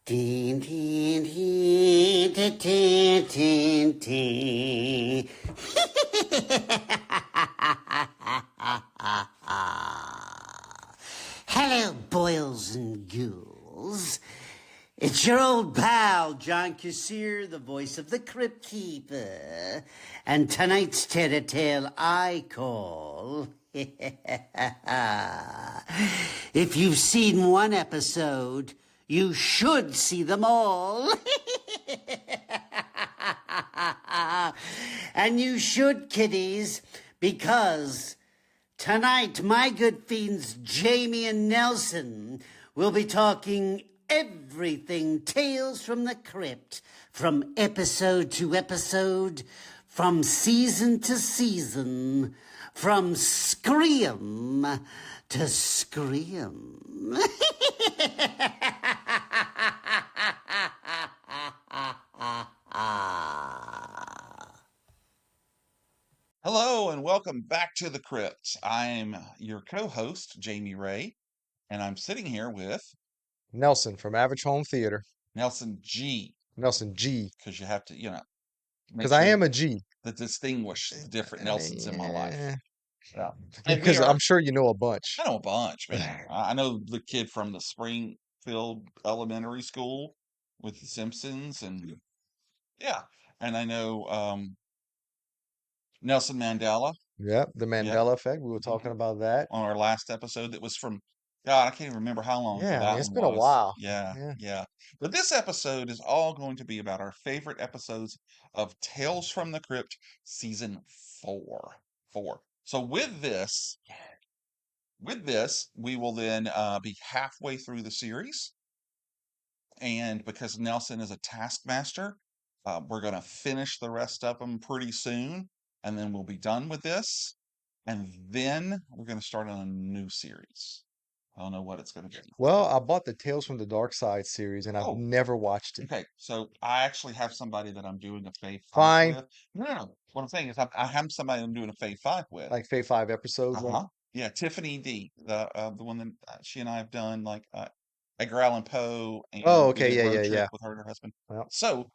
Tin, tin, tin, tin, tin, tin, tin. Hello, boils and ghouls. It's your old pal, John Kassir, the voice of the Crypt Keeper. And tonight's tale I call... If you've seen one episode, you should see them all. And you should, kiddies, because tonight my good fiends Jamie and Nelson will be talking everything Tales from the Crypt, from episode to episode, from season to season, from scream to scream. Hello and welcome back to the Crypt. I'm your co-host, Jamie Ray, and I'm sitting here with Nelson from Average Home Theater. Nelson G, Nelson G. because you have to, make Because I sure am a G. to distinguish the different Nelsons in my life. Eh, Yeah. And we Because are, I'm sure you know a bunch. I know a bunch, man. I know the kid from the Springfield Elementary School with the Simpsons, and yeah. And I know Nelson Mandela. Yep, the Yep. Mandela effect. We were talking about that. On our last episode that was from God, I can't even remember how long ago Yeah, I mean, that it's one been a was. while. Yeah, Yeah. yeah. But this episode is all going to be about our favorite episodes of Tales from the Crypt season 4. 4. So with this, we will then be halfway through the series, and because Nelson is a taskmaster, we're going to finish the rest of them pretty soon, and then we'll be done with this, and then we're going to start on a new series. I don't know what it's going to be. Well, I bought the Tales from the Dark Side series and I've Oh, never watched it. okay. So I actually have somebody that I'm doing a Fave 5 Fine. with. No, no, no. What I'm saying is I have somebody I'm doing a Fave 5 with. Like Fate 5 episodes. Like, Uh-huh. Yeah, Tiffany D, the one that she and I have done like Edgar Allan Poe, oh, and we okay. did Yeah, Road yeah, Trip yeah. with her and her husband. Well, So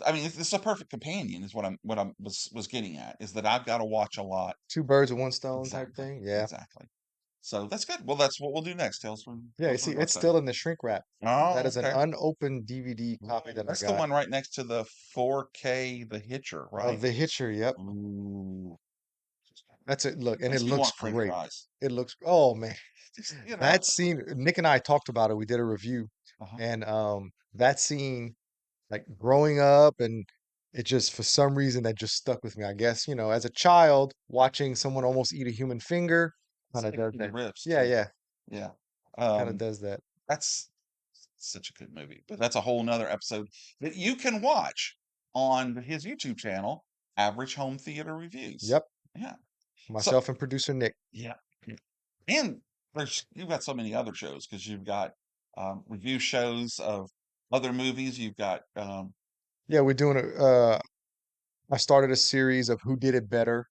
I mean, this is a perfect companion, is what I was getting at, is that I've got to watch a lot. two birds with one stone type Exactly, thing. Yeah. exactly. So that's good. Well, that's what we'll do next. Yeah, you Tales from see, the Dark it's Side. still in the shrink wrap. That Oh, is an okay. unopened DVD copy Right. that I That's the got one right next to the 4K The Hitcher, of right? The Hitcher. Yep. Ooh, That's it. Look, and it makes me looks want French great. fries. It looks, oh man. Just, That scene, Nick and I talked about it. We did a review, uh-huh. and that scene, like growing up, and it just for some reason that just stuck with me. I guess, as a child, watching someone almost eat a human finger kind of Stick does to the that. ribs Yeah, too. yeah, Yeah. kind of Um, does that. that's such a good movie, but that's a whole nother episode that you can watch on his YouTube channel, Average Home Theater Reviews. Yep, Yeah. So, myself and producer Nick. yeah. Yeah. And you've got so many other shows because you've got review shows of other movies. You've got Yeah, we're doing I started a series of Who Did It Better,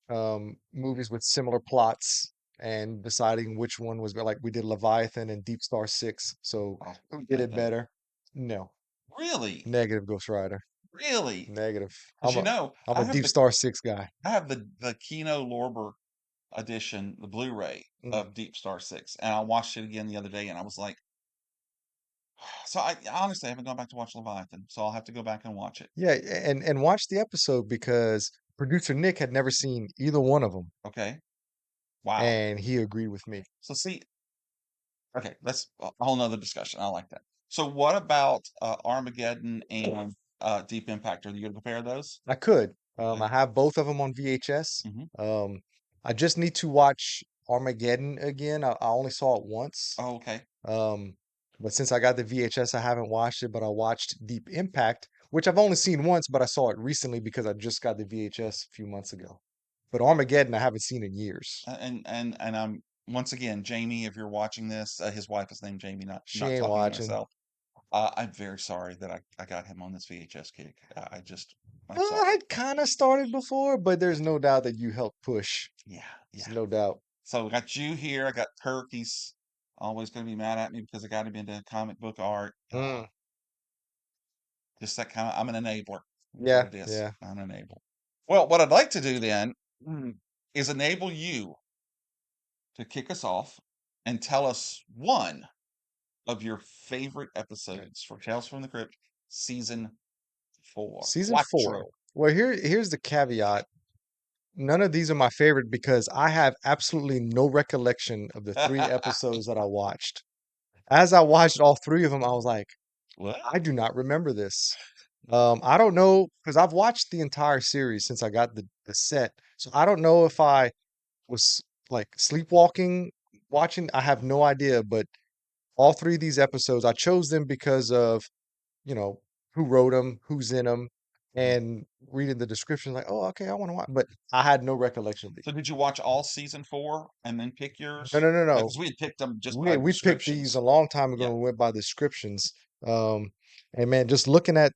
mhm. movies with similar plots, and deciding which one was better. Like we did Leviathan and Deep Star Six. So Oh, who did it goodness. better? No, Really? negative Ghost Rider. Really? Negative. Because I'm I a have Deep the Star Six guy. I have the Kino Lorber edition, the Blu-ray Mm. of Deep Star 6, and I watched it again the other day, and I was like, so I honestly haven't gone back to watch Leviathan, so I'll have to go back and watch it. Yeah, and watch the episode because producer Nick had never seen either one of them, Okay. Wow. and he agreed with me. So see, okay, that's a whole nother discussion. I like that. So what about Armageddon and Deep Impact? Are you going to compare those? I could. Okay. I have both of them on VHS. Hmm. I just need to watch Armageddon again. I only saw it once. Oh, okay. Um, but since I got the VHS, I haven't watched it, but I watched Deep Impact, which I've only seen once, but I saw it recently because I just got the VHS a few months ago. But Armageddon, I haven't seen in years. And I'm once again, Jamie, if you're watching this, his wife is named Jamie, not She not ain't talking to watching. myself. I'm very sorry that I got him on this VHS kick. I'm Well, I sorry. had kind of started before, but there's no doubt that you helped push. Yeah, There's yeah. no doubt. So I got you here. I got turkeys. always going to be mad at me because I got him into comic book art. Mm, Just that kind of, I'm an enabler. That's what yeah, it is. yeah. I'm an enabler. Well, what I'd like to do then is enable you to kick us off and tell us one of your favorite episodes for Tales from the Crypt season 4. Season 4. Quattro. Well, here's the caveat. None of these are my favorite because I have absolutely no recollection of the 3 episodes that I watched. As I watched all 3 of them, I was like, What? I do not remember this. I don't know because I've watched the entire series since I got the set. So I don't know if I was like sleepwalking watching. I have no idea, but all 3 of these episodes, I chose them because of, you know, who wrote them, who's in them, Mhm. and reading the description, like, oh, okay, I want to watch. But I had no recollection of these. So did you watch all season 4 and then pick No, yours? no, no, no. Because we had picked them just by We picked these a descriptions. long time ago Yeah. and we went by descriptions. Um, and man, just looking at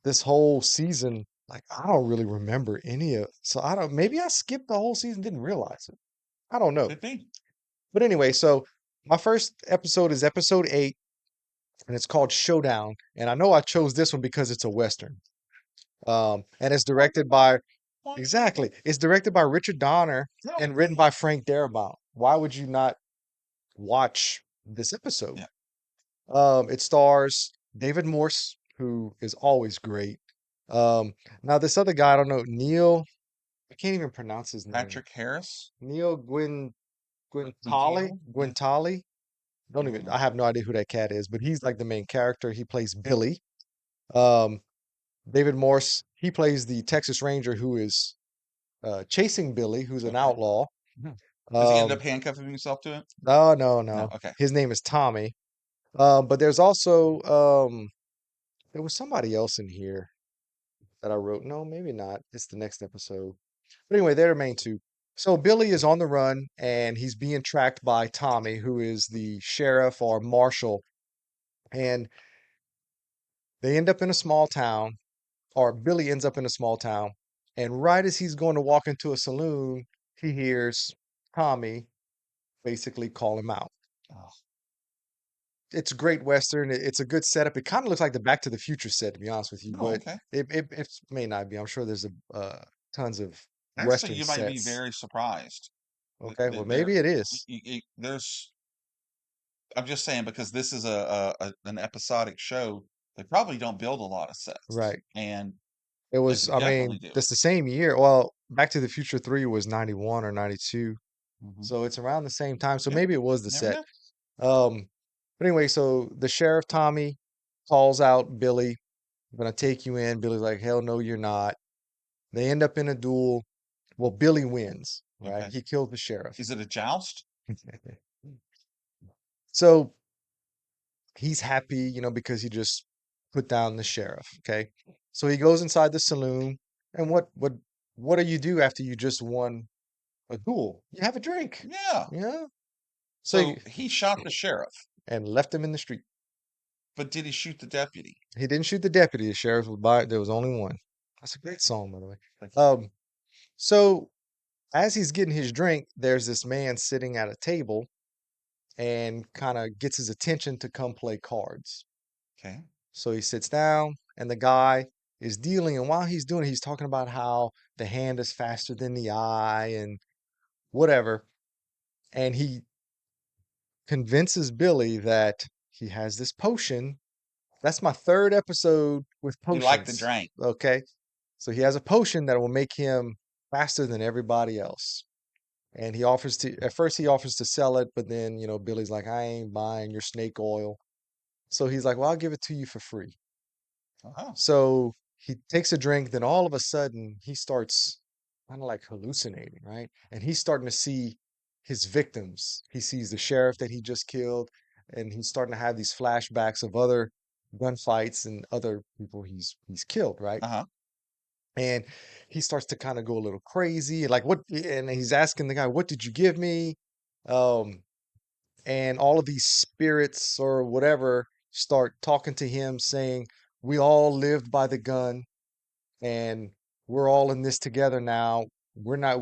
this whole season, like I don't really remember any of. So I don't. Maybe I skipped the whole season, didn't realize it. I don't know. Could be. But anyway, so my first episode is episode 8, and it's called Showdown. And I know I chose this one because it's a western. And it's directed by exactly. It's directed by Richard Donner and written by Frank Darabont. Why would you not watch this episode? Yeah. It stars David Morse, who is always great. Um, Now this other guy, I don't know, Neil. I can't even pronounce his name. Patrick Harris. Neil Quintile. Yeah. Gwentali. Don't even. Mm, I have no idea who that cat is, but he's like the main character. He plays Billy. Um, David Morse. He plays the Texas Ranger who is chasing Billy, who's an okay. outlaw. Mhm. Does he end up Um, handcuffing himself to it? no, no, No. no. Okay. His name is Tommy. But there's also there was somebody else in here that I wrote. No, maybe not. It's the next episode. But anyway, they're the main two. So Billy is on the run and he's being tracked by Tommy, who is the sheriff or marshal. And they end up in a small town, or Billy ends up in a small town. And right as he's going to walk into a saloon, he hears Tommy basically call him out. Oh, It's a great Western. It's a good setup. It kind of looks like the Back to the Future set, to be honest with you, oh, but okay. it may not be. I'm sure there's tons of Actually, Western you might be sets. very surprised. Okay, well, There, maybe it is. there's. I'm just saying because this is an episodic show. They probably don't build a lot of sets, Right. and It they was, could I definitely mean, do it. that's the same year. Well, Back to the Future 3 was 91 or 92. Hmm. So it's around the same time. So Yeah, maybe it was the never set. know. Um, but anyway, so the sheriff Tommy calls out Billy, I'm gonna take you in. Billy's like, hell no, you're not. They end up in a duel. Well, Billy wins, right? Okay. He kills the sheriff. Is it a joust? So he's happy, because he just put down the sheriff. Okay. So he goes inside the saloon. And what do you do after you just won a duel? You have a drink. Yeah. Yeah. So So he shot the sheriff, and left him in the street. but did he shoot the deputy? He didn't shoot the deputy. The sheriff was by. There was only one. That's a great song, by the way. Thank you. So as he's getting his drink, there's this man sitting at a table and kind of gets his attention to come play cards. Okay. So he sits down and the guy is dealing. And while he's doing it, he's talking about how the hand is faster than the eye and whatever. And he convinces Billy that he has this potion. That's my third episode with You like the potions. drink. Okay. So he has a potion that will make him faster than everybody else. And at first he offers to sell it, but then, Billy's like, I ain't buying your snake oil. So he's like, well, I'll give it to you for free. Uh-huh. So he takes a drink, then all of a sudden he starts kind of like hallucinating, right? And he's starting to see his victims. He sees the sheriff that he just killed, and he's starting to have these flashbacks of other gunfights and other people he's killed, right? Uh-huh. And he starts to kind of go a little crazy, like what? And he's asking the guy, "What did you give me?" Um, and all of these spirits or whatever start talking to him saying, we all lived by the gun and we're all in this together now. We're not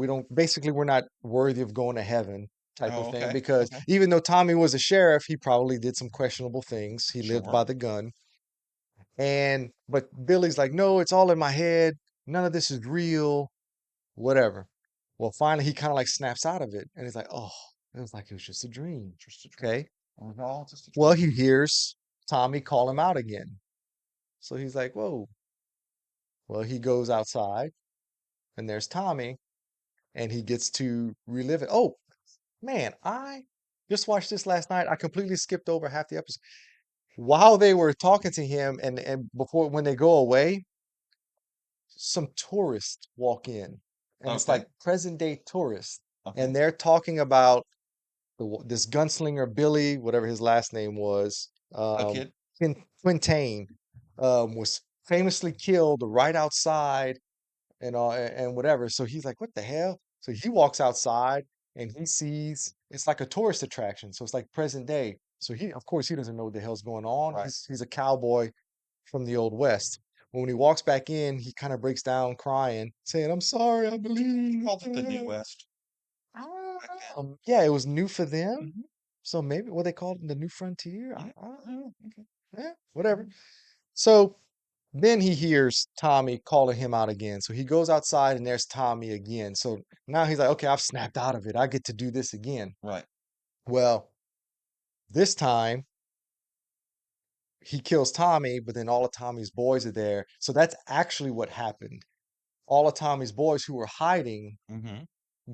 worthy of going to heaven. type of Oh, thing, okay. because Okay. even though Tommy was a sheriff, he probably did some questionable things. He lived Sure. by the gun. But Billy's like, no, it's all in my head. None of this is real, whatever. Well, finally, he kind of like snaps out of it and he's like, oh, it was just a dream. Just a dream. Okay. It was all just a Well, dream. he hears Tommy call him out again. So he's like, whoa. Well, he goes outside and there's Tommy and he gets to relive it. Oh, man, I just watched this last night. I completely skipped over half the episode. While they were talking to him and before when they go away, some tourists walk in, and it's Okay. like present day tourists, Okay. and they're talking about this gunslinger Billy, whatever his last name was, A kid. Quintain, was famously killed right outside and whatever. So he's like, "What the hell?" So he walks outside and he sees it's like a tourist attraction. So it's like present day. So of course, he doesn't know what the hell's going on. Right. He's a cowboy from the old west. When he walks back in, he kind of breaks down crying, saying, "I'm sorry, I He believe." called it the New West back Yeah, it was new for them. then. So maybe what they called it the new frontier. Yeah. Okay. Yeah, whatever. So then he hears Tommy calling him out again. So he goes outside and there's Tommy again. So now he's like, okay, I've snapped out of it. I get to do this again. Right. Well, this time he kills Tommy, but then all of Tommy's boys are there. So that's actually what happened. All of Tommy's boys who were hiding Mm-hmm.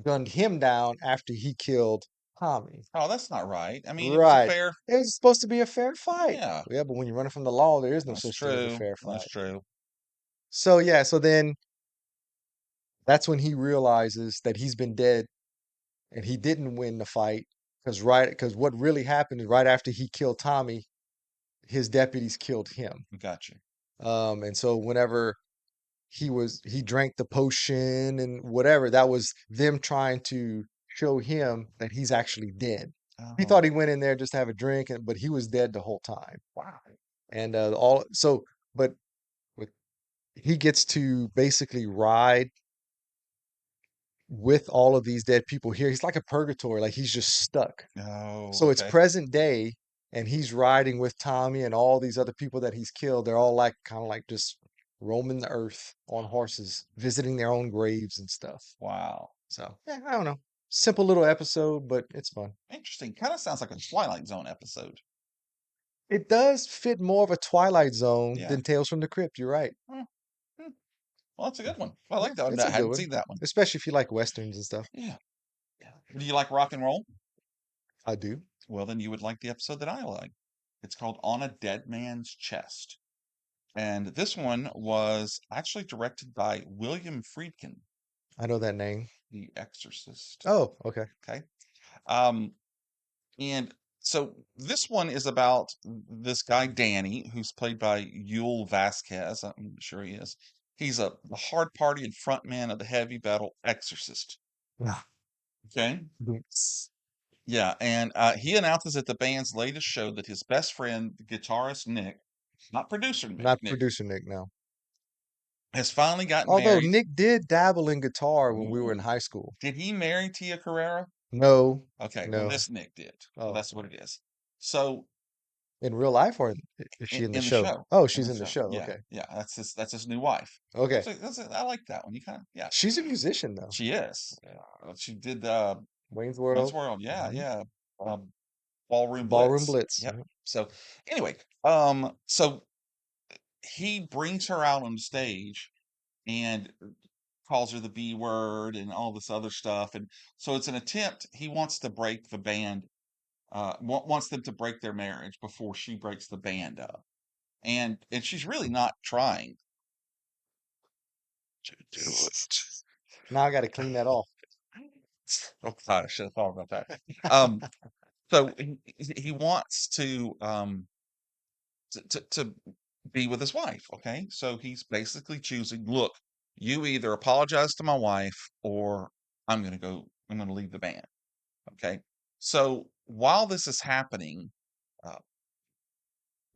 gunned him down after he killed Tommy. Oh, that's not right. I mean, it was a Right. fair. It was supposed to be a fair fight. Yeah, Yeah, but when you're running from the law, there is no that's such thing as a true. fair That's fight. true. So yeah, so then that's when he realizes that he's been dead and he didn't win the fight because what really happened is right after he killed Tommy, his deputies killed him. Gotcha. And so whenever he drank the potion and whatever, that was them trying to show him that he's actually dead. He Oh, thought he went in there just to have a drink, but he was dead the whole time. wow. And all so, but with, he gets to basically ride with all of these dead people here. He's like a purgatory, like he's just stuck. Oh, So it's okay. present day, and he's riding with Tommy and all these other people that he's killed. They're all like kind of like just roaming the earth on horses, visiting their own graves and stuff. Wow. So yeah, I don't know. Simple little episode, but it's fun. Interesting. Kind of sounds like a Twilight Zone episode. It does fit more of a Twilight Zone Yeah. than Tales from the Crypt. You're right. Hmm, hmm. Well, that's a good one. I Yeah, like that one. it's I a good hadn't one, seen that one. especially if you like westerns and stuff. Yeah. Yeah. Do you like rock and roll? I do. Well, then you would like the episode that I like. It's called On a Dead Man's Chest. And this one was actually directed by William Friedkin, I know that name. The Exorcist. Oh, okay. Okay. Um, and so this one is about this guy, Danny, who's played by Yul Vasquez. I'm sure he is. He's a hard party and frontman of the heavy metal Exorcist. Ah, Okay. Boots. Yeah. And he announces at the band's latest show that his best friend, the guitarist Nick, not producer Nick, Not Nick, producer Nick, no. has finally gotten Although married. Nick did dabble in guitar when we were in Ooh. high school. Did he marry Tia Carrera? No, Okay, well, no. this Nick did. So Oh, that's what it is. So in real life, or is she in the in the show? show, Oh, in she's the in the show, show. yeah, Okay. yeah, that's his new wife. Okay. So I like that one. You kind of, yeah, She's a musician though. she is. She did Wayne's Men's World. World, yeah, Mhm. yeah. Um, Ballroom Ballroom Blitz. Blitz. Yep. Yep. So anyway, so he brings her out on stage and calls her the B word and all this other stuff, and so it's an attempt. He wants to break the band wants them to break their marriage before she breaks the band up, and she's really not trying to do it. Now I got to clean that off. Oh God, I should have thought about that. Um, so he wants to be with his wife. Okay, so he's basically choosing. Look, you either apologize to my wife, or I'm gonna go. I'm gonna leave the band. Okay, so while this is happening. Uh,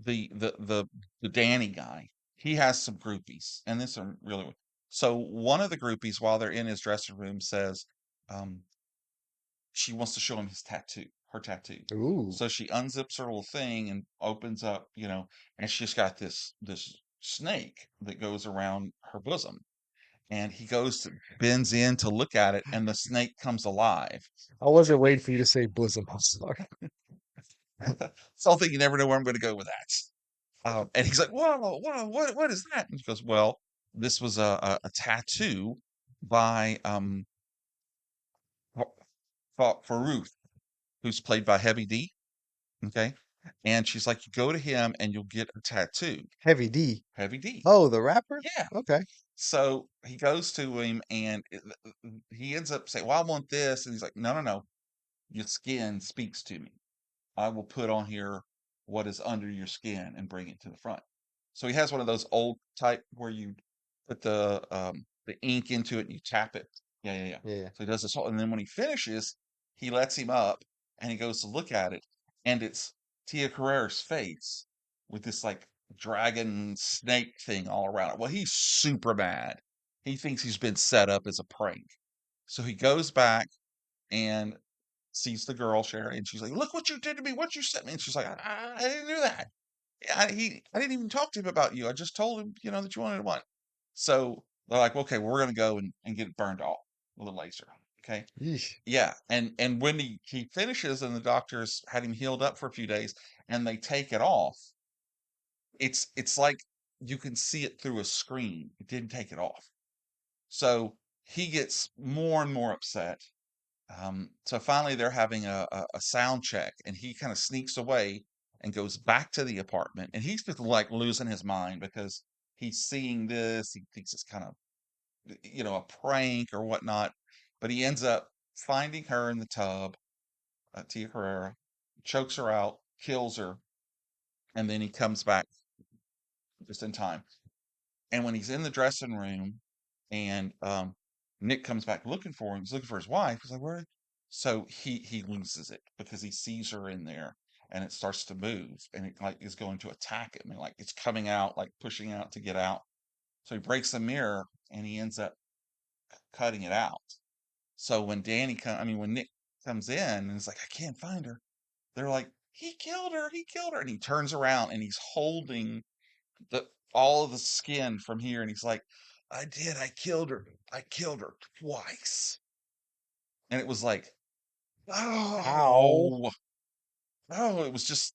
the Danny guy, he has some groupies, and this are really so one of the groupies while they're in his dressing room says, um, she wants to show him her tattoo. Ooh. So she unzips her little thing and opens up, and she's got this snake that goes around her bosom. And he bends in to look at it, and the snake comes alive. I wasn't waiting for you to say bosom. I'm sorry. So I think you never know where I'm going to go with that. And he's like, "Whoa, whoa, what is that?" And he goes, "Well, this was a tattoo by Farouk, who's played by Heavy D. Okay, and she's like, you go to him and you'll get a tattoo. Heavy D. Heavy D. Oh, the rapper? Yeah. Okay. So he goes to him and he ends up saying, "Well, I want this," and he's like, "No, no, no. Your skin speaks to me. I will put on here what is under your skin and bring it to the front." So he has one of those old type where you put the ink into it and you tap it. Yeah, yeah, yeah. Yeah. So he does this whole, and then when he finishes, he lets him up and he goes to look at it, and it's Tia Carrere's face with this like dragon snake thing all around it. Well, he's super mad. He thinks he's been set up as a prank. So he goes back and sees the girl Sherry, and she's like, "Look what you did to me! What you sent me!" And she's like, "I didn't do that. Yeah, I didn't even talk to him about you. I just told him, that you wanted one." So they're like, "Okay, well, we're gonna go and get it burned off with a laser." Okay, Yeesh. yeah, and when he finishes, and the doctors had him healed up for a few days, and they take it off, it's like you can see it through a screen. It didn't take it off, so he gets more and more upset. So finally, they're having a sound check, and he kind of sneaks away and goes back to the apartment. And he's just like losing his mind because he's seeing this. He thinks it's kind of, a prank or whatnot. But he ends up finding her in the tub, Tia Carrera, chokes her out, kills her, and then he comes back just in time. And when he's in the dressing room and Nick comes back looking for him, he's looking for his wife. He's like, "Where?" So he loses it because he sees her in there and it starts to move and it like is going to attack him and like it's coming out, like pushing out to get out. So he breaks the mirror and he ends up cutting it out. So when Nick comes in and is like, "I can't find her," they're like, he killed her. And he turns around and he's holding the all of the skin from here, and he's like, I killed her twice." And it was like, Ow. oh, oh, it was just,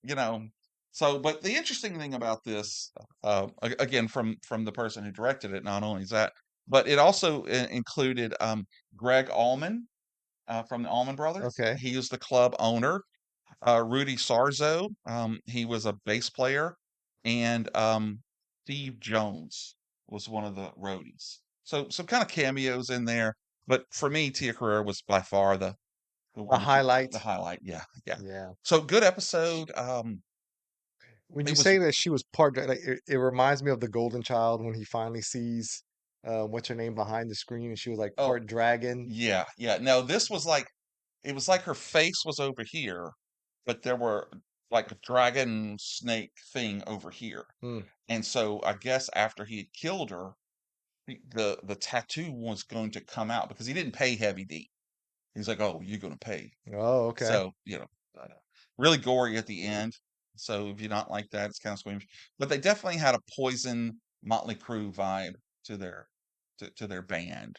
so, but the interesting thing about this, again, from the person who directed it, not only is that, but it also included Greg Allman, from the Allman Brothers. Okay. He was the club owner. Rudy Sarzo, he was a bass player, and Steve Jones was one of the roadies. So some kind of cameos in there, but for me, Tia Carrere was by far the A one that the highlight. highlight. Yeah, yeah. Yeah. So good episode. When you It was say that she was part, like, it reminds me of the Golden Child when he finally sees what's her name behind the screen, and she was like oh part dragon. yeah, yeah. No, this was like it was like her face was over here, but there were like a dragon snake thing over here. Hmm. And so I guess after he had killed her, the tattoo was going to come out because he didn't pay Heavy D. He's like, "Oh, you're going to pay." Oh, okay. So, uh, really gory at the end. So if you don't like that, it's kind of squeamish. But they definitely had a Poison Motley Crue vibe to their band.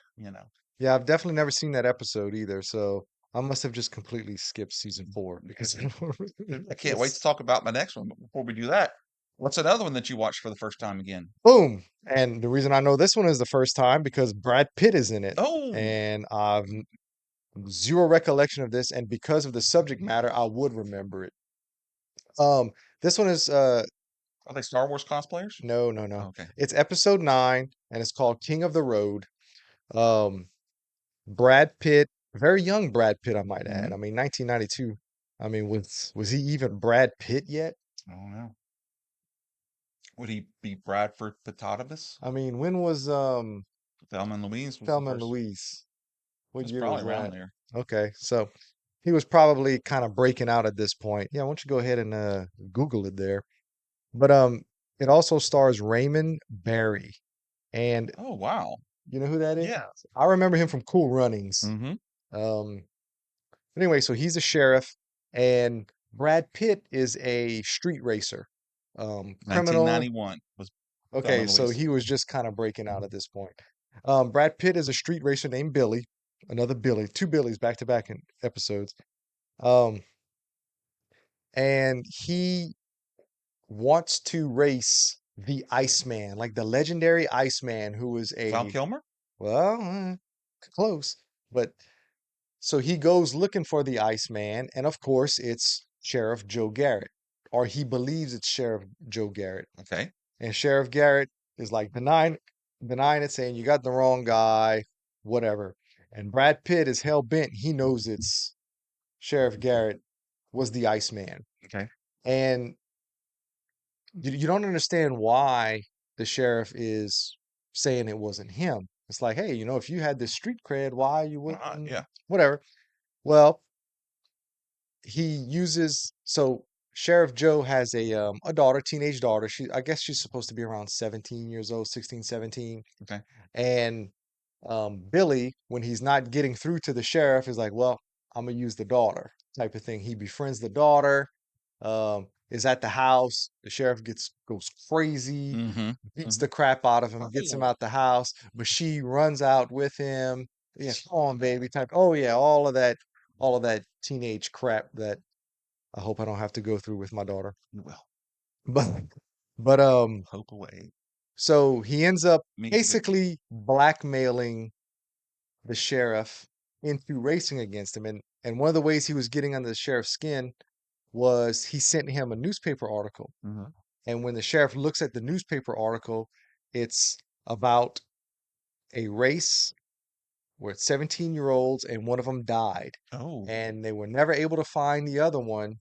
Yeah, I've definitely never seen that episode either, so I must have just completely skipped season 4 because I don't remember I can't wait to this. talk about my next one. But before we do that, what's another one that you watched for the first time again? Boom. And the reason I know this one is the first time because Brad Pitt is in it, Oh, and I've zero recollection of this, and because of the subject matter, I would remember it. Um, this one is are they Star Wars cosplayers? no, no, no. Okay. It's episode 9, and it's called King of the Road. Um, Brad Pitt, very young Brad Pitt, I might add. Hmm. I mean, 1992. I mean, was he even Brad Pitt yet? I don't know. Would he be Bradford Patatovus? I mean, when was Thelma and Louise was the Thelma and first. Louise? What It's year was probably around that? there. Okay, so he was probably kind of breaking out at this point. Yeah, why don't you go ahead and Google it there. But it also stars Raymond Barry. And Oh, wow. you know who that is? Yeah. I remember him from Cool Runnings. Hmm. Um, Anyway, so he's a sheriff, and Brad Pitt is a street racer, criminal. 1991 was done Okay, and so released. he was just kind of breaking out at this point. Brad Pitt is a street racer named Billy, another Billy, two Billys back to back in episodes. Um, and he wants to race the Iceman, like the legendary Iceman, who was Val a, Kilmer? well, close, but so he goes looking for the Iceman, and of course it's Sheriff Joe Garrett, or he believes it's Sheriff Joe Garrett. Okay. And Sheriff Garrett is like denying it, saying you got the wrong guy, whatever. And Brad Pitt is hell bent. He knows it's Sheriff Garrett was the Iceman. Okay. And you don't understand why the sheriff is saying it wasn't him. It's like, hey, if you had this street cred, why you wouldn't, Yeah. whatever. Well, so Sheriff Joe has a daughter, teenage daughter. I guess she's supposed to be around 17 years old, 16, 17. Okay. And Billy, when he's not getting through to the sheriff, is like, well, I'm gonna use the daughter type of thing. He befriends the daughter, is at the house. The sheriff goes crazy, Mm-hmm. beats the crap out of him, gets him out the house, but she runs out with him. Yeah, come on, baby, type. Oh yeah, all of that teenage crap that I hope I don't have to go through with my daughter. Well, But but hope away. so he ends up Me too. basically blackmailing the sheriff into racing against him. And one of the ways he was getting under the sheriff's skin was he sent him a newspaper article. Mhm. And when the sheriff looks at the newspaper article, it's about a race where 17-year-olds and one of them died. Oh, And they were never able to find the other one,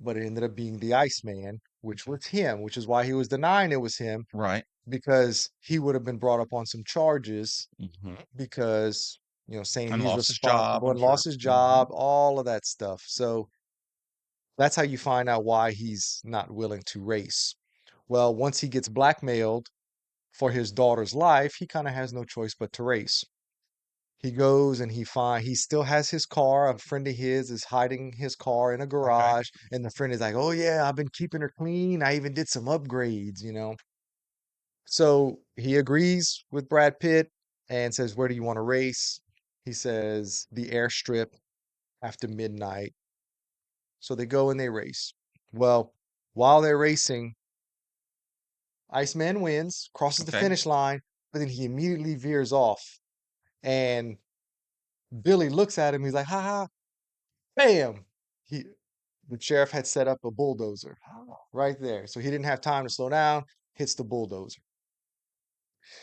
but it ended up being the Iceman, which was him, which is why he was denying it was him, right. because he would have been brought up on some charges Mm-hmm. because, saying And he's lost his job, responsible I'm and sure. lost his Mhm. job, all of that stuff. So that's how you find out why he's not willing to race. Well, once he gets blackmailed for his daughter's life, he kind of has no choice but to race. He goes and he still has his car. A friend of his is hiding his car in a Okay. garage, and the friend is like, "Oh yeah, I've been keeping her clean. I even did some upgrades." So he agrees with Brad Pitt and says, "Where do you want to race?" He says, "The airstrip after midnight." So they go and they race. Well, while they're racing, Iceman wins, crosses the Okay. finish line, but then he immediately veers off. And Billy looks at him. He's like, "Ha ha, bam!" He, the sheriff had set up a bulldozer right there. So he didn't have time to slow down, hits the bulldozer.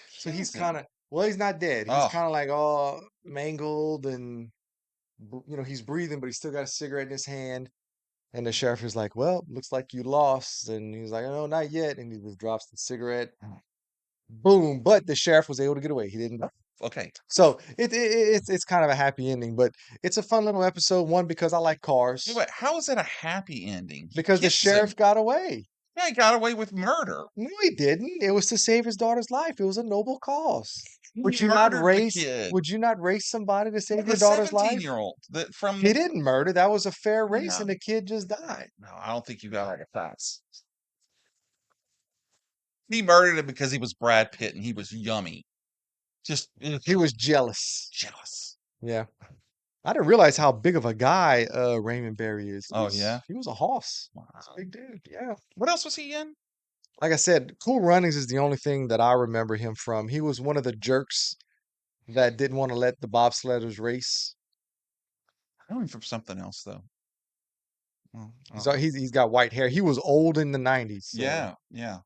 So he's Kills kind him. of, well, he's not dead. He's Oh, kind of like all mangled and, he's breathing, but he's still got a cigarette in his hand. And the sheriff is like, well, looks like you lost. And he's like, no, not yet. And he just drops the cigarette. Boom. But the sheriff was able to get away. He didn't. okay. So it's kind of a happy ending, but it's a fun little episode. One, because I like cars, Wait, how is it a happy ending? He because the kills him. sheriff got away. Yeah, he got away with murder. No, he didn't. It was to save his daughter's life. It was a noble cause. He Would you not murdered the race? kid. Would you not race somebody to save The your daughter's life? 17-year-old that from He didn't murder. That was a fair race, no, and the kid just died. no, I don't think you got all the facts. He murdered him because he was Brad Pitt and he was yummy. Just He was jealous. jealous. Yeah. I didn't realize how big of a guy Raymond Berry is. Oh yeah. He was a hoss. Wow. He's a big dude. Yeah. What else was he in? Like I said, Cool Runnings is the only thing that I remember him from. He was one of the jerks that didn't want to let the bobsledders race. I know him from something else though. Oh, He's got white hair. He was old in the 90s, so yeah, yeah.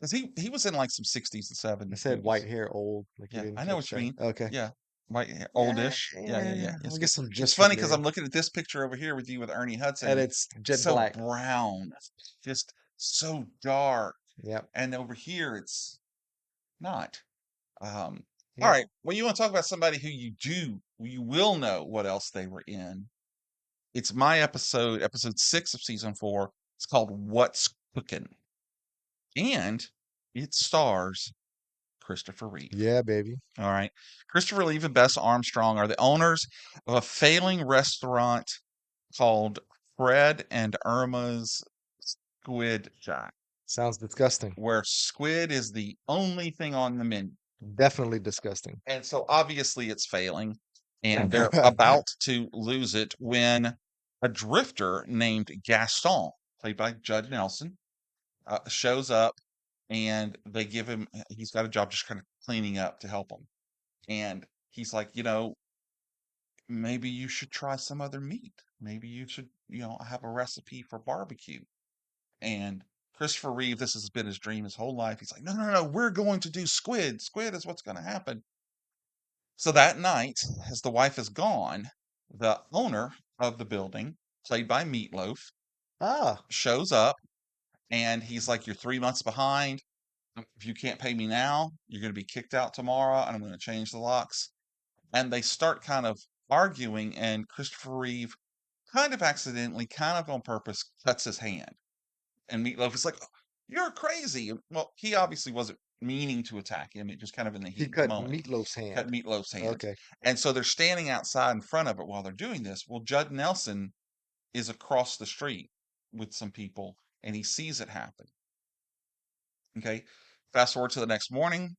Because he was in like some 60s and I 70s said white movies. hair, old, like you Yeah, I didn't know catch what you that. mean. Okay. Yeah. White hair, Yeah, oldish. Yeah, yeah, yeah. yeah. It's I good. guess I'm It's just funny because familiar. I'm looking at this picture over here with you with Ernie Hudson And and it's jet so black. brown, just so dark. Yep. And over here it's not. All Yep. right. Well, you want to talk about somebody who you will know what else they were in. It's my episode 6 of season 4. It's called What's Cookin'. And it stars Christopher Reeve. Yeah, baby. All right. Christopher Reeve and Bess Armstrong are the owners of a failing restaurant called Fred and Irma's Squid Shack, Sounds disgusting. where squid is the only thing on the menu. Definitely disgusting. And so obviously it's failing, and they're about to lose it when a drifter named Gaston, played by Judd Nelson, shows up, and they give him, he's got a job just kind of cleaning up to help him. And he's like, maybe you should try some other meat. Maybe you should, have a recipe for barbecue. And Christopher Reeve, this has been his dream his whole life. He's like, no, no, no, we're going to do squid. Squid is what's going to happen. So that night, as the wife is gone, the owner of the building, played by Meatloaf, Ah, shows up, and he's like, you're 3 months behind. If you can't pay me now, you're going to be kicked out tomorrow, and I'm going to change the locks. And they start kind of arguing, and Christopher Reeve, kind of accidentally, kind of on purpose, cuts his hand. And Meatloaf is like, "Oh, you're crazy." Well, he obviously wasn't meaning to attack him. It just kind of in the he heat of the cut moment Meatloaf's cut hand. Meatloaf's hand. Okay. And so they're standing outside in front of it while they're doing this. Well, Judd Nelson is across the street with some people, and he sees it happen. Okay. Fast forward to the next morning.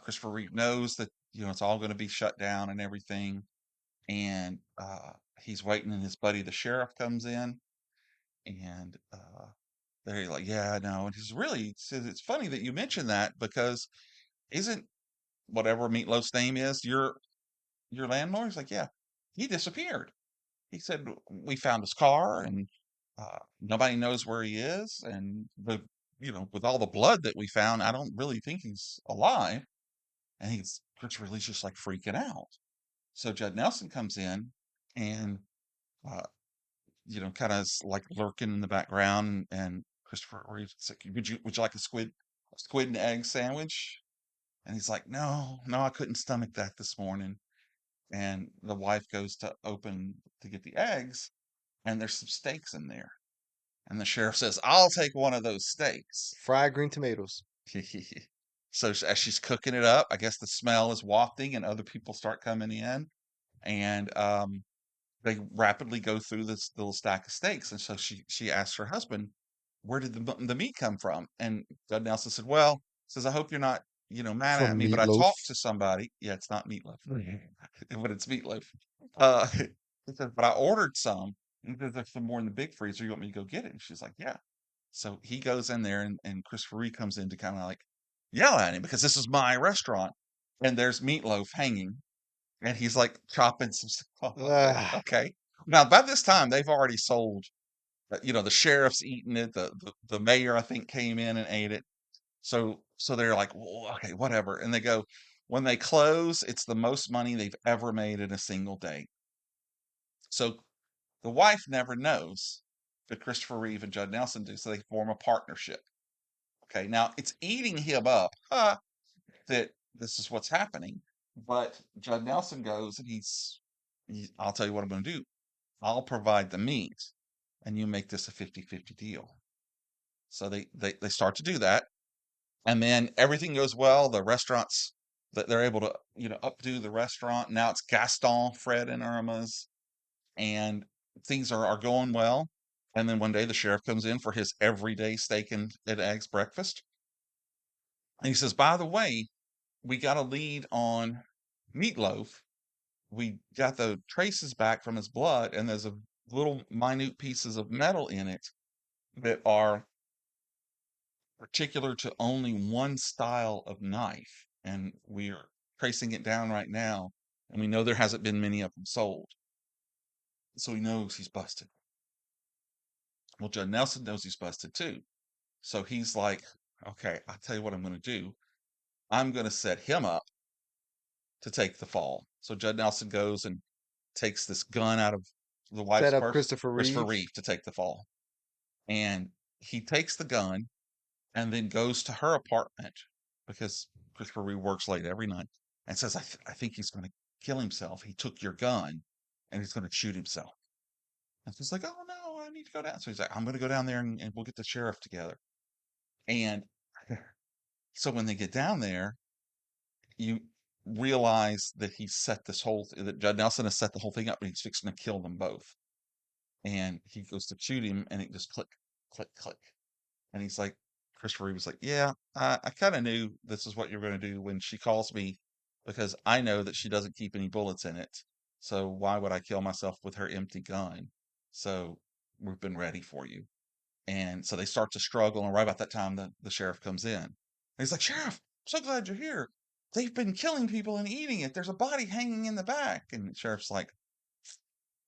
Christopher Reeve knows that, it's all going to be shut down and everything. And he's waiting, and his buddy, the sheriff, comes in, and they're like, yeah, no. And he's really says, it's funny that you mentioned that, because isn't whatever Meatloaf's name is your landlord? He's like, yeah, he disappeared. He said, we found his car, and nobody knows where he is. And with all the blood that we found, I don't really think he's alive. And Chris really just like freaking out. So Judd Nelson comes in, and uh, kind of like lurking in the background. And Christopher Reeve's like, would you like a squid and egg sandwich? And he's like, no, no, I couldn't stomach that this morning. And the wife goes to open to get the eggs, and there's some steaks in there. And the sheriff says, I'll take one of those steaks. Fried green tomatoes. So as she's cooking it up, I guess the smell is wafting, and other people start coming in. And they rapidly go through this little stack of steaks. And so she asks her husband, where did the meat come from? And Judd Nelson said, well, says, I hope you're not, mad at From me, but I Meatloaf. talked to somebody. Yeah, it's not meatloaf, but it's meatloaf. He says, but I ordered some. And he says, there's some more in the big freezer. You want me to go get it? And she's like, yeah. So he goes in there, and Christopher Reeve comes in to kind of like yell at him, because this is my restaurant. And there's Meatloaf hanging, and he's like chopping some stuff off. Ah, Okay. Now, by this time, they've already sold, the sheriff's eaten it. The mayor, I think, came in and ate it. So they're like, well, okay, whatever. And they go, when they close, it's the most money they've ever made in a single day. So the wife never knows that Christopher Reeve and Judd Nelson do. So they form a partnership. Okay. Now it's eating him up, that this is what's happening. But Judd Nelson goes, and I'll tell you what I'm going to do. I'll provide the meat, and you make this a 50-50 deal. So they start to do that. And then everything goes well. The restaurants that they're able to, updo the restaurant. Now it's Gaston, Fred, and Irma's, and things are going well. And then one day the sheriff comes in for his everyday steak and eggs breakfast. And he says, by the way, we got a lead on Meatloaf. We got the traces back from his blood, and there's a little minute pieces of metal in it that are particular to only one style of knife, and we're tracing it down right now, and we know there hasn't been many of them sold. So he knows he's busted. Well, Judd Nelson knows he's busted too. So he's like, okay, I'll tell you what I'm going to do. I'm going to set him up to take the fall. So Judd Nelson goes and takes this gun out of the set wife's up purse, Christopher Christopher Reeve. Reeve, to take the fall. And he takes the gun and then goes to her apartment, because Christopher Reeve works late every night, and says, I think he's going to kill himself. He took your gun, and he's going to shoot himself. And she's like, oh no, I need to go down. So he's like, I'm going to go down there, and we'll get the sheriff together. And so when they get down there, you realize that he set this whole that Judd Nelson has set the whole thing up, and he's fixing to kill them both. And he goes to shoot him, and it just click, click, click. And he's like, Christopher Reeve was like, "Yeah, I kind of knew this is what you're going to do when she calls me, because I know that she doesn't keep any bullets in it. So why would I kill myself with her empty gun? So we've been ready for you." And so they start to struggle. And right about that time, the sheriff comes in. And he's like, "Sheriff, I'm so glad you're here. They've been killing people and eating it. There's a body hanging in the back." And the sheriff's like,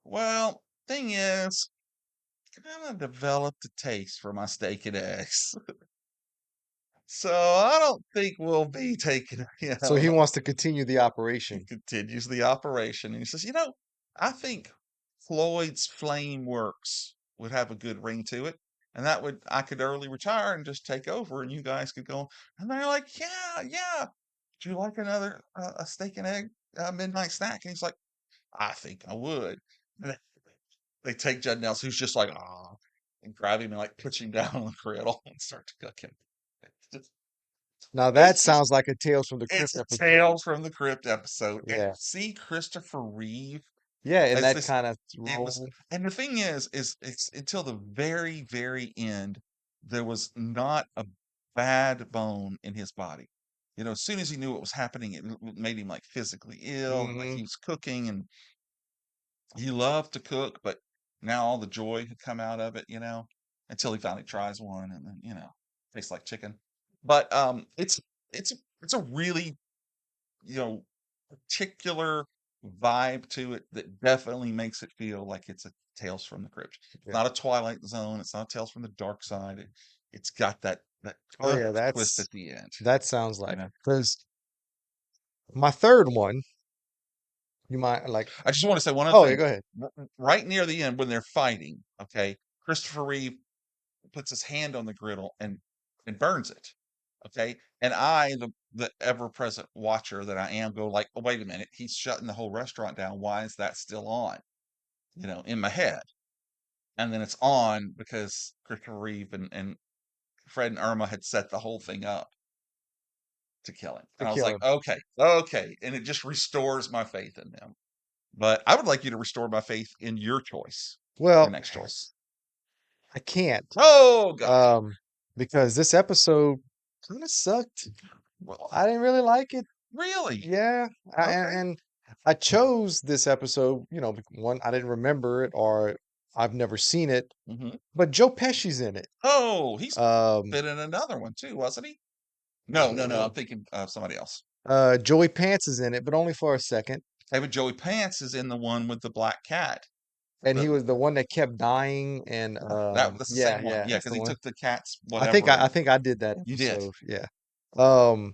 "Well, thing is, kind of developed a taste for my steak and eggs. So I don't think we'll be taking, So he wants to continue the he operation. continues the operation. And he says, I think Floyd's Flame Works would have a good ring to it. And I could early retire and just take over, and you guys could go." And they're like, "Yeah, yeah. Would you like another, a steak and egg midnight snack?" And he's like, "I think I would." And they take Judd Nelson, who's just like, "Ah," and grab him and like push him down on the griddle and start to cook him. Now that It's just sounds like a Tales from the it's Crypt a episode. Tales from the Crypt episode. And Yeah. see Christopher Reeve Yeah, in as that this kind of it was, role. and the thing is it's until the very, very end, there was not a bad bone in his body. As soon as he knew what was happening, it made him like physically ill, and like Hmm. he was cooking, and he loved to cook, but now all the joy had come out of it, until he finally tries one, and then, tastes like chicken. But it's a really, you know, particular vibe to it that definitely makes it feel like it's a Tales from the Crypt. It's Yeah. not a Twilight Zone, it's not Tales from the Dark Side. It's got that Oh yeah, twist at that's the end, that sounds you like know. because my third one, you might like. I just want to say one other Oh yeah, thing. go ahead. Right near the end when they're fighting, okay, Christopher Reeve puts his hand on the griddle and burns it. Okay. And I, the ever present watcher that I am, go like, "Oh, wait a minute, he's shutting the whole restaurant down. Why is that still on?" In my head. And then it's on because Christopher Reeve and Fred and Irma had set the whole thing up to kill him. To And I was kill like, him. okay, okay. And it just restores my faith in them. But I would like you to restore my faith in your choice, your Well, next choice. I can't. Oh God. Um, because this episode kind of sucked. Well, I didn't really like it. really? Yeah, Okay. and I chose this episode, one, I didn't remember it or I've never seen it, Hmm. but Joe Pesci's in it. Oh, he's Um, been in another one too, wasn't he? No, no, no. I'm thinking of somebody else. Joey Pants is in it, but only for a second. David Joey Pants is in the one with the black cat. And he The, was the one that kept dying, and that's the yeah, same one. yeah, Yeah, that's because the he one. took the cat's I think whatever I, I and think I did that you did. episode. Yeah. Um,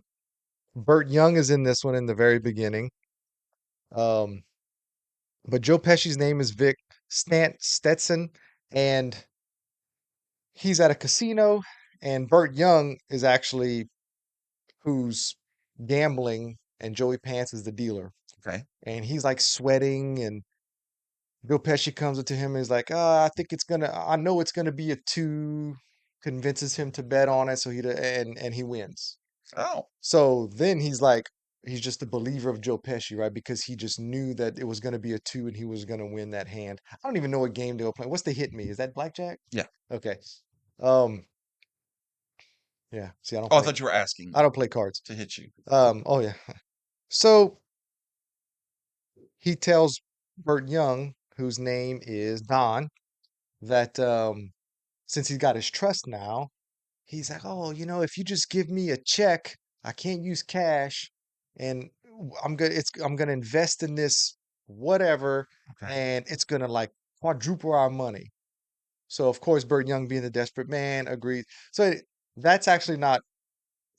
Burt Young is in this one in the very beginning. Um, but Joe Pesci's name is Vic Stetson, and he's at a casino, and Burt Young is actually who's gambling, and Joey Pants is the dealer. Okay. And he's like sweating, and Bill Pesci comes up to him and is like, I know it's gonna be a two, convinces him to bet on it, so and he wins. Oh, So then he's just a believer of Joe Pesci, right? Because he just knew that it was gonna be a two and he was gonna win that hand. I don't even know what game they were playing. What's the hit me? Is that blackjack? yeah. Okay. Um, yeah. See, Oh, I thought you were asking I me don't play cards. to hit you. Oh yeah. So he tells Burt Young, whose name is Don, that since he's got his trust now, he's like, "Oh, if you just give me a check, I can't use cash, and I'm gonna invest in this whatever, Okay. and it's gonna like quadruple our money." So of course, Burt Young, being the desperate man, agrees. So that's actually not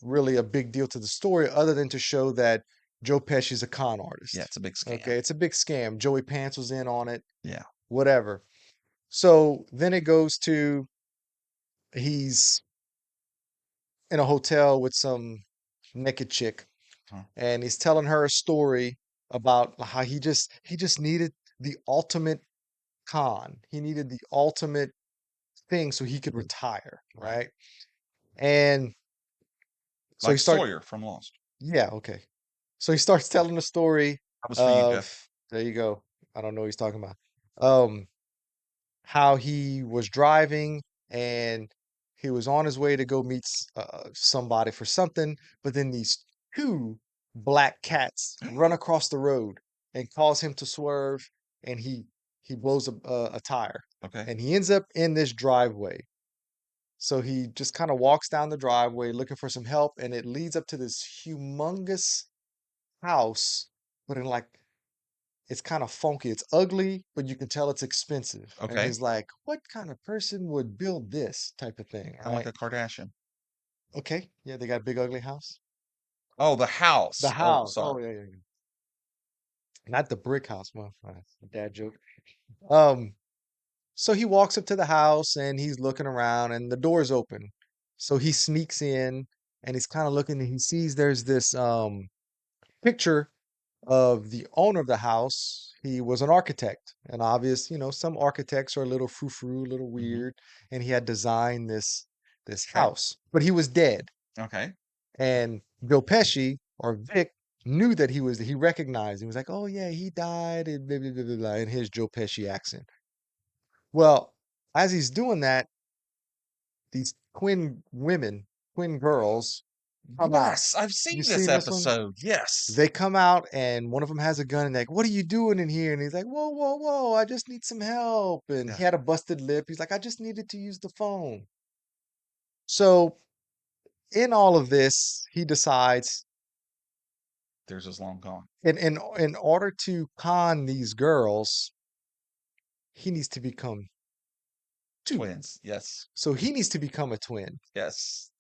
really a big deal to the story, other than to show that Joe Pesci's a con Yeah, artist. it's a big scam. Okay, it's a big scam. Joey Pants was in on it, Yeah. whatever. So then it goes to he's in a hotel with some naked chick, Huh. and he's telling her a story about how he just needed the ultimate con. He needed the ultimate thing so he could retire, Right. right? And so he Like started, Sawyer from Lost. yeah, okay. So he starts telling the story That was for you, Jeff. of, there you go. I don't know what he's talking about. Um, how he was driving and he was on his way to go meet somebody for something, but then these two black cats run across the road and cause him to swerve, and he blows a tire, Okay. and he ends up in this driveway. So he just kind of walks down the driveway looking for some help, and it leads up to this humongous house, but in like it's kind of funky. It's ugly, but you can tell it's expensive. And Okay. he's like, what kind of person would build this type of thing, Kind of like right? a Kardashian. Okay, yeah, they got a big ugly house. Oh, the The house. Oh, house. sorry. Oh, yeah, yeah, yeah. Not the brick house, well, that's a dad joke. Um, so he walks up to the house and he's looking around and the door's open. So he sneaks in and he's kind of looking and he sees there's this picture of the owner of the house. He was an architect, and obvious, some architects are a little frou-frou, a little Hmm. weird, and he had designed this Okay. house, but he was dead. Okay. And Joe Pesci or Vic knew that he recognized. He was like, "Oh yeah, he died," and blah, blah, blah, blah, blah, in his Joe Pesci accent. Well, as he's doing that, these twin girls come out. Yes, I've You seen this seen this one? episode. Yes. They come out and one of them has a gun and like, what are you doing in here? And he's like, whoa, whoa, whoa, I just need some help. And Yeah. he had a busted lip. He's like, I just needed to use the phone. So in all of this, he decides Theirs is long gone. in order to con these girls, he needs to become two. Twins. Yes. So he needs to become a twin. Yes.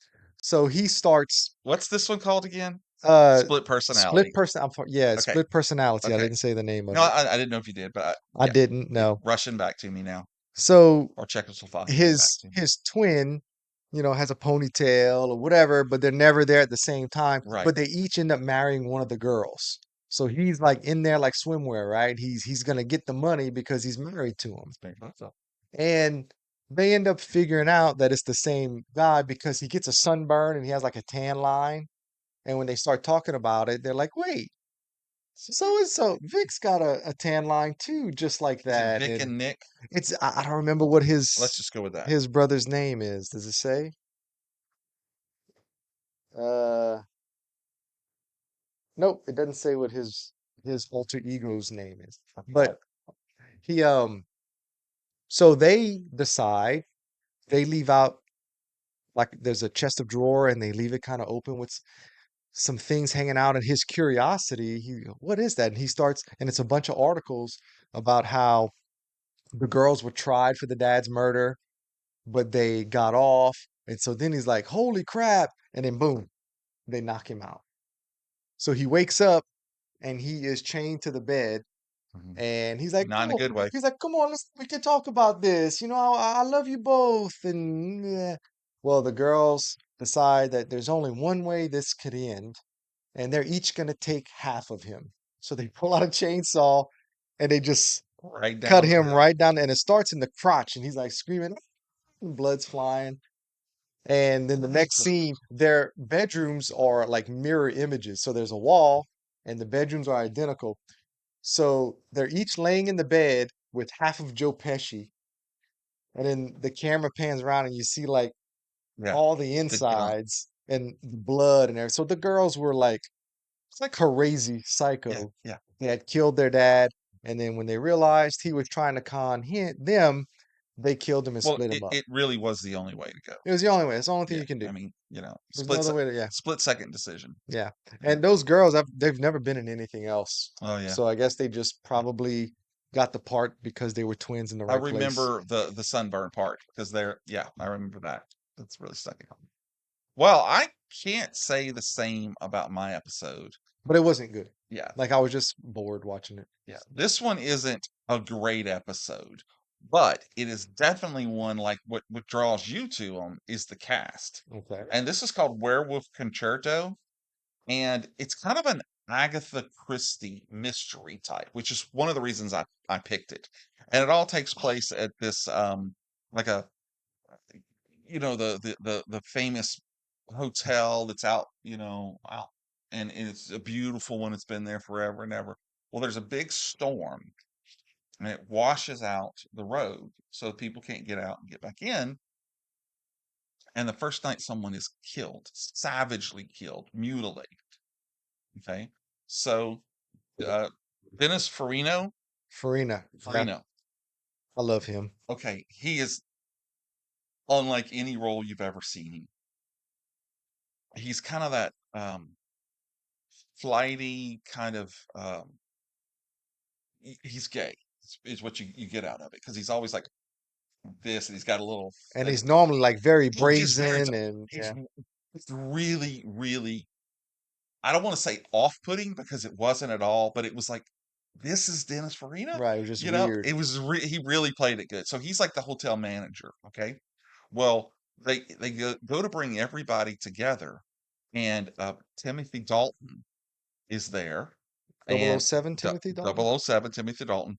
So he starts What's this one called again? uh Split split personality. person. Yeah, Okay. split personality. I Okay. didn't say the name of No, it. I didn't know if you did, but I yeah, didn't know. rushing back to me now, So or Czechoslovakia's back his to me. his twin, has a ponytail or whatever, but they're never there at the same time. Right. But they each end up marrying one of the girls. So he's like in there like swimwear, right? He's gonna get the money because he's married to him. So, And they end up figuring out that it's the same guy because he gets a sunburn and he has like a tan line. And when they start talking about it, they're like, wait, so and so Vic's got a tan line too, just like is it that. Vic And and Nick? I don't remember what Let's just go with that. his brother's name is. Does it say? Uh, nope, it doesn't say what his alter ego's name is. Okay. But he so they decide they leave out like there's a chest of drawer and they leave it kind of open with some things hanging out and his curiosity, what is that? And he starts and it's a bunch of articles about how the girls were tried for the dad's murder, but they got off. And so then he's like, "Holy crap." And then boom, they knock him out. So he wakes up and he is chained to the bed Mhm. and he's like, Not in a "Oh," good way. he's like, "Come on, we can talk about this. I love you both." And well, the girls decide that there's only one way this could end, and they're each gonna take half of him. So they pull out a chainsaw and they just Right cut down to him the right down, and it starts in the crotch, and he's like screaming, and blood's flying. And then the next scene, their bedrooms are like mirror images. So there's a wall, and the bedrooms are identical. So they're each laying in the bed with half of Joe Pesci, and then the camera pans around and you see like yeah, all the the gun. insides and the blood and everything. So the girls were like It's like crazy yeah, psycho. yeah. They had killed their dad, and then when they realized he was trying to them, they killed him and Well, split him it, up. it really was the only way to go. It was the only way. It's the only thing Yeah, you can do. I mean, There's no other way to, yeah, split second decision. yeah. Yeah. And those girls, they've never been in anything else. Oh yeah. So I guess they just probably got the part because they were twins in the I right place. remember the sunburn part because yeah, I remember that. That's really stuck in. Well, I can't say the same about my episode. But it wasn't good. Yeah, Like I was just bored watching it. yeah. This one isn't a great episode, but it is definitely one like what draws you to them is the cast. Okay. And this is called Werewolf Concerto, and it's kind of an Agatha Christie mystery type, which is one of the reasons I picked it. And it all takes place at this like a the famous hotel that's out, out and it's a beautiful one. It's been there forever and ever. Well, there's a big storm, and it washes out the road, so people can't get out and get back in. And the first night, someone is killed, savagely killed, mutilated. Okay, so uh, Dennis Farina, Farina. Yeah, Farina. I love him. Okay, he is unlike any role you've ever seen him. He's kind of that flighty kind of he's gay is what you get out of it because he's always like this and he's got a little And he's normally like very oh just very brazen and he's yeah, it's really really I don't want to say off-putting because it wasn't at all, but it was like this is Dennis Farina, right. It was just you know, weird. it was he really played it good. So he's like the hotel manager, okay? Well, they go to bring everybody together, and Timothy Dalton is there, Double O and Seven Timothy Dalton. 007 Timothy Dalton,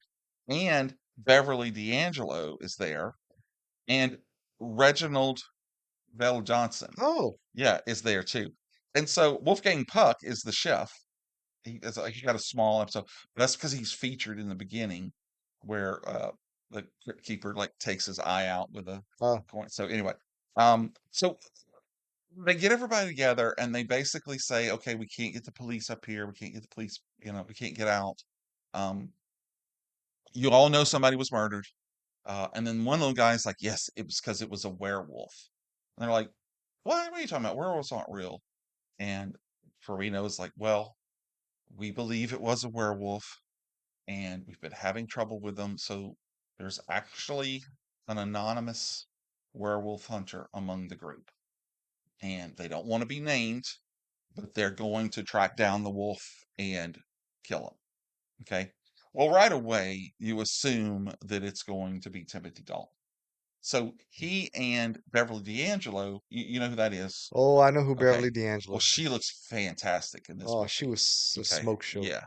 and Beverly D'Angelo is there, and Reginald Bell Johnson, Oh, yeah, is there too. And so Wolfgang Puck is the chef. He got a small episode. But that's because he's featured in the beginning, where the crypt keeper like takes his eye out with a uh, coin. So anyway, so they get everybody together and they basically say, okay, we can't get the police up here. We can't get the police. You know, we can't get out. Um, you all know somebody was murdered. And then one little guy's like, yes, it was because it was a werewolf. And they're like, what are you talking about? Werewolves aren't real. And Farino's like, well, we believe it was a werewolf and we've been having trouble with them. So there's actually an anonymous werewolf hunter among the group. And they don't want to be named, but they're going to track down the wolf and kill him. Okay. Well, right away, you assume that it's going to be Timothy Dalton. So he and Beverly D'Angelo, you know who that is? oh, I know who Okay. Beverly Well, D'Angelo she is. looks fantastic in this Oh, she movie. was a Okay. smoke show. Yeah.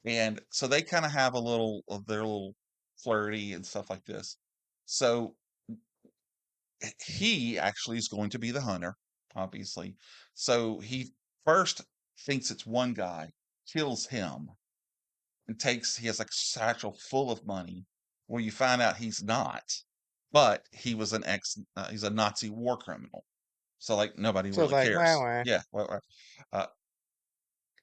And so they kind of have a little of their little flirty and stuff like this. So he actually is going to be the hunter, obviously. So he first thinks it's one guy, kills him, and he has like a satchel full of money. Well, you find out he's not, but he was he's a Nazi war criminal. So like nobody So it's really like, wah, cares. wah. Yeah. Uh,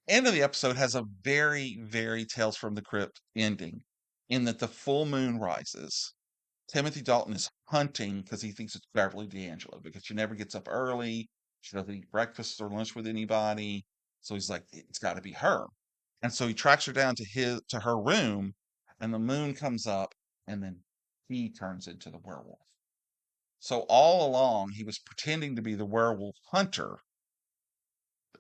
End of the episode has a very, very Tales from the Crypt ending in that the full moon rises. Timothy Dalton is hunting because he thinks it's Beverly D'Angelo because she never gets up early. She doesn't eat breakfast or lunch with anybody. So he's like, it's got to be her. And so he tracks her down to her room, and the moon comes up, and then he turns into the werewolf. So all along, he was pretending to be the werewolf hunter,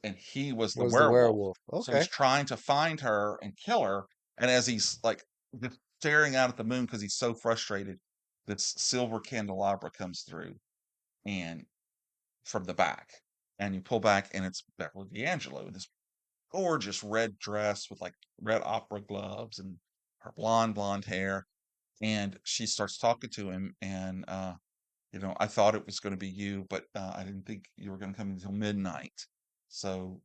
and he was the Was the werewolf. werewolf. So he's Okay. trying to find her and kill her. And as he's like just staring out at the moon because he's so frustrated, this silver candelabra comes through and from the back. And you pull back, and it's Beverly D'Angelo in this gorgeous red dress with like red opera gloves and her blonde hair. And she starts talking to him, and I thought it was going to be you, but I didn't think you were going to come until midnight. So,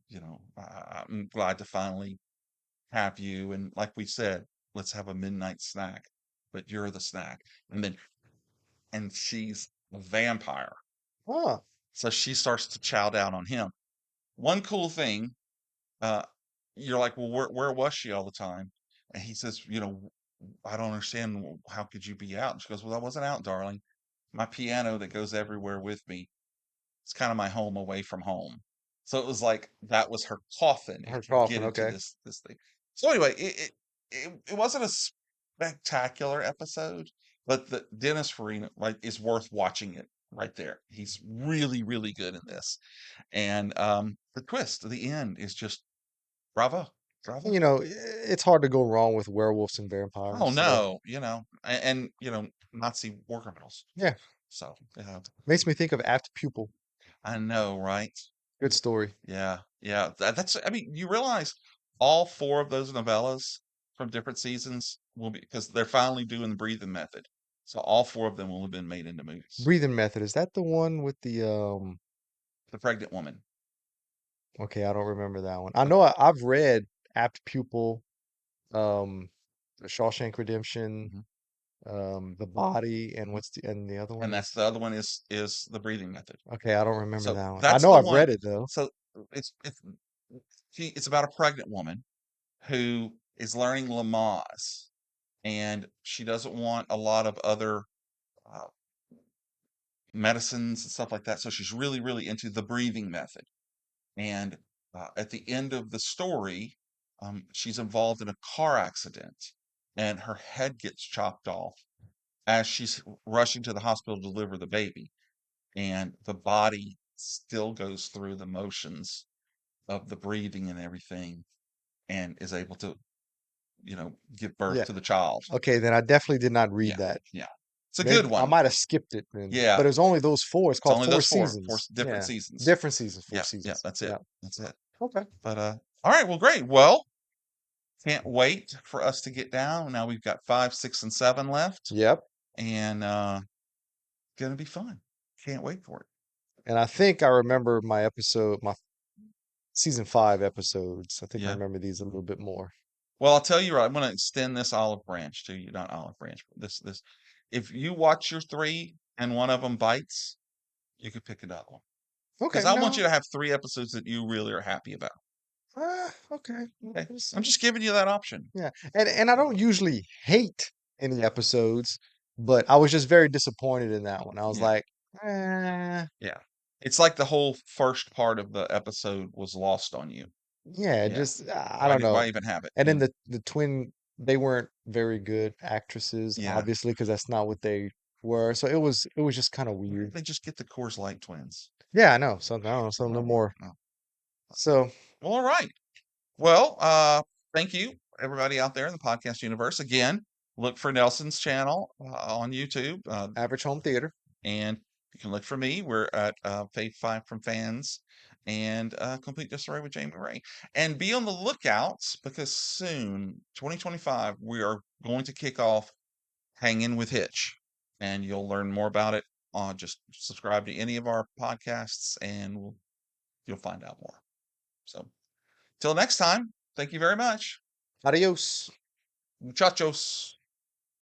I'm glad to finally have you. And like we said, let's have a midnight snack, but you're the snack. And she's a vampire. Huh. So she starts to chow down on him. One cool thing, uh, you're like, well, where was she all the time? And he says, I don't understand. How could you be out? And she goes, well, I wasn't out, darling. My piano that goes everywhere with me. It's kind of my home away from home. So it was like that was her coffin Her to get coffin. into Okay. this thing. So anyway, it wasn't a spectacular episode, but the Dennis Farina like is worth watching it right there. He's really, really good in this. And the twist, the end is just bravo. Bravo. It's hard to go wrong with werewolves and Oh vampires. So no, and Nazi war criminals. yeah, So yeah, makes me think of Apt Pupil. I know, right? Good story. Yeah, yeah. I mean, you realize all four of those novellas from different seasons will be because they're finally doing the breathing method. So all four of them will have been made into movies. Breathing Method. Is that the one with the The pregnant woman. Okay, I don't remember that one. I know I've read Apt Pupil, um, The Shawshank Redemption, Mhm. The Body, and the other one And that's is the other one is the breathing method. okay. I don't remember So that one. I that's know the I've one. read it though. So it's it's about a pregnant woman who is learning Lamaze, and she doesn't want a lot of other uh, medicines and stuff like that. So she's really, really into the breathing method. And at the end of the story, she's involved in a car accident, and her head gets chopped off as she's rushing to the hospital to deliver the baby. And the body still goes through the motions of the breathing and everything, and is able to, give birth Yeah. to the child. Okay, then I definitely did not read Yeah, that. yeah. It's a good Maybe I one. might have skipped it then, Yeah, but it was only those four. It's it's called only Four those four Seasons. different Yeah, seasons. different seasons, four Yeah, yeah, seasons. that's it. Yeah. That's it. Okay. But all right, well, great. Well, can't wait for us to get down. Now we've got 5, 6, and 7 left, Yep. and gonna be fun. Can't wait for it. And I think I remember my season 5 episodes. I think I Yeah. remember these a little bit more. Well, I'll tell you right. I'm gonna extend this olive branch to you, not olive branch. But this. If you watch your 3 and one of them bites, you could pick another one. Because Okay, I want no. you to have 3 episodes that you really are happy about. Okay. Okay. We'll I'm see. just giving you that option. Yeah. And I don't usually hate any episodes, but I was just very disappointed in that one. I was Yeah. like, eh. Yeah. It's like the whole first part of the episode was lost on you. Yeah, Yeah. just I don't know. Why even have it? And then the twin, they weren't very good actresses, Yeah. obviously, because that's not what they were. So it was just kind of Why didn't weird. they just get the Coors Light twins? Yeah, I know. So I don't know, so no Oh, more. oh. So Well, all right. Well, thank you, everybody out there in the podcast universe. Again, look for Nelson's channel on YouTube, average home theater. and you can look for me. We're at Fave 5 from Fans and Complete Disarray with Jamie Ray. And be on the lookout because soon, 2025, we are going to kick off Hanging with Hitch. And you'll learn more about it. Just subscribe to any of our podcasts and you'll find out more. So, till next time, thank you very much. Adios. Muchachos.